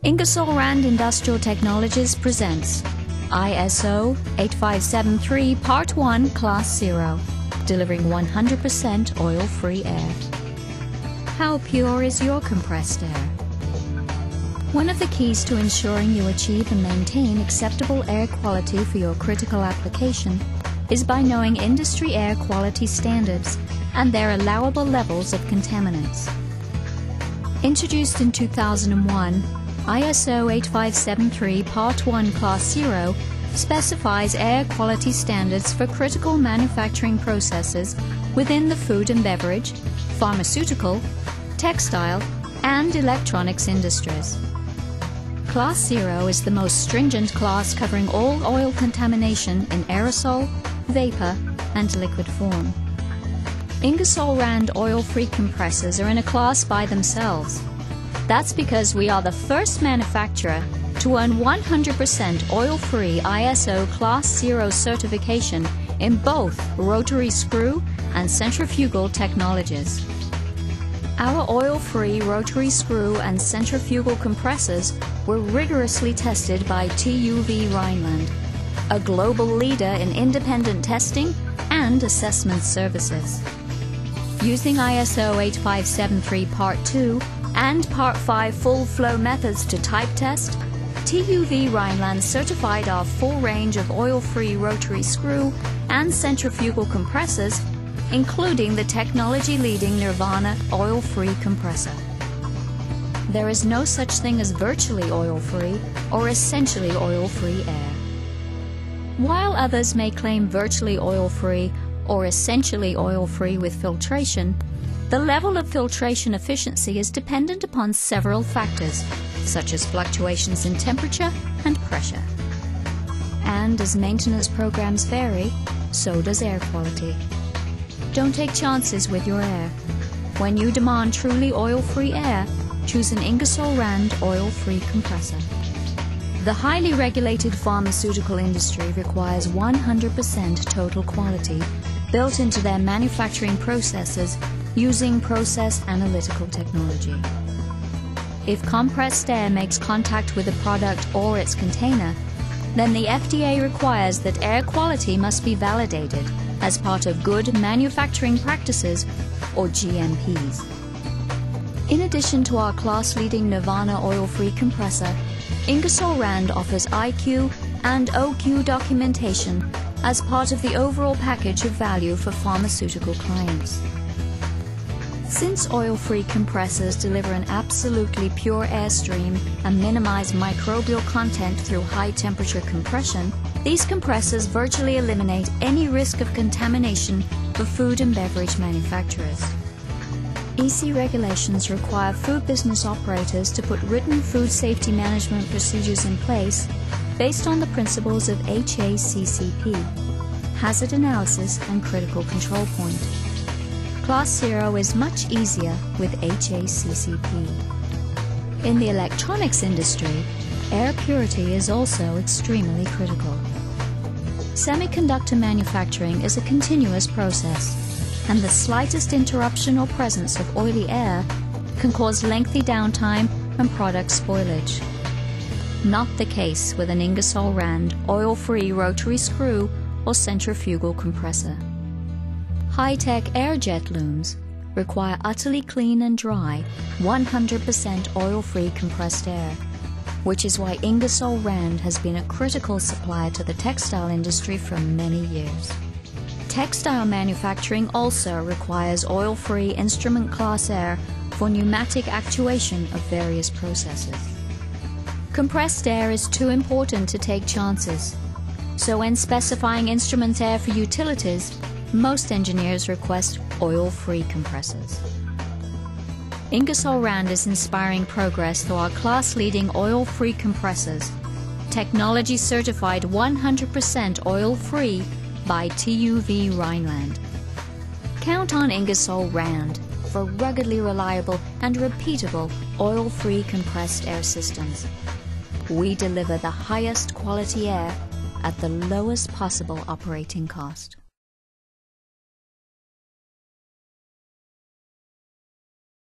Ingersoll Rand Industrial Technologies presents ISO 8573 Part 1 Class 0, delivering 100% oil-free air. How pure is your compressed air? One of the keys to ensuring you achieve and maintain acceptable air quality for your critical application is by knowing industry air quality standards and their allowable levels of contaminants. Introduced in 2001, ISO 8573 Part 1 Class 0 specifies air quality standards for critical manufacturing processes within the food and beverage, pharmaceutical, textile, and electronics industries. Class 0 is the most stringent class covering all oil contamination in aerosol, vapor, and liquid form. Ingersoll Rand oil-free compressors are in a class by themselves. That's because we are the first manufacturer to earn 100% oil-free ISO Class 0 certification in both rotary screw and centrifugal technologies. Our oil-free rotary screw and centrifugal compressors were rigorously tested by TÜV Rheinland, a global leader in independent testing and assessment services. Using ISO 8573 Part 2 and Part 5 full flow methods to type test, TÜV Rheinland certified our full range of oil-free rotary screw and centrifugal compressors, including the technology-leading Nirvana oil-free compressor. There is no such thing as virtually oil-free or essentially oil-free air. While others may claim virtually oil-free or essentially oil-free with filtration, the level of filtration efficiency is dependent upon several factors, such as fluctuations in temperature and pressure. And as maintenance programs vary, so does air quality. Don't take chances with your air. When you demand truly oil-free air, choose an Ingersoll Rand oil-free compressor. The highly regulated pharmaceutical industry requires 100% total quality built into their manufacturing processes using process analytical technology. If compressed air makes contact with a product or its container, then the FDA requires that air quality must be validated as part of Good Manufacturing Practices, or GMPs. In addition to our class-leading Nirvana oil-free compressor, Ingersoll Rand offers IQ and OQ documentation as part of the overall package of value for pharmaceutical clients. Since oil-free compressors deliver an absolutely pure airstream and minimize microbial content through high-temperature compression, these compressors virtually eliminate any risk of contamination for food and beverage manufacturers. EC regulations require food business operators to put written food safety management procedures in place based on the principles of HACCP, Hazard Analysis and Critical Control Point. Class 0 is much easier with HACCP. In the electronics industry, air purity is also extremely critical. Semiconductor manufacturing is a continuous process, and the slightest interruption or presence of oily air can cause lengthy downtime and product spoilage. Not the case with an Ingersoll Rand oil-free rotary screw or centrifugal compressor. High-tech air jet looms require utterly clean and dry, 100% oil-free compressed air, which is why Ingersoll Rand has been a critical supplier to the textile industry for many years. Textile manufacturing also requires oil-free instrument class air for pneumatic actuation of various processes. Compressed air is too important to take chances, so when specifying instrument air for utilities, most engineers request oil-free compressors. Ingersoll Rand is inspiring progress through our class-leading oil-free compressors, technology certified 100% oil-free by TÜV Rheinland. Count on Ingersoll Rand for ruggedly reliable and repeatable oil-free compressed air systems. We deliver the highest quality air at the lowest possible operating cost.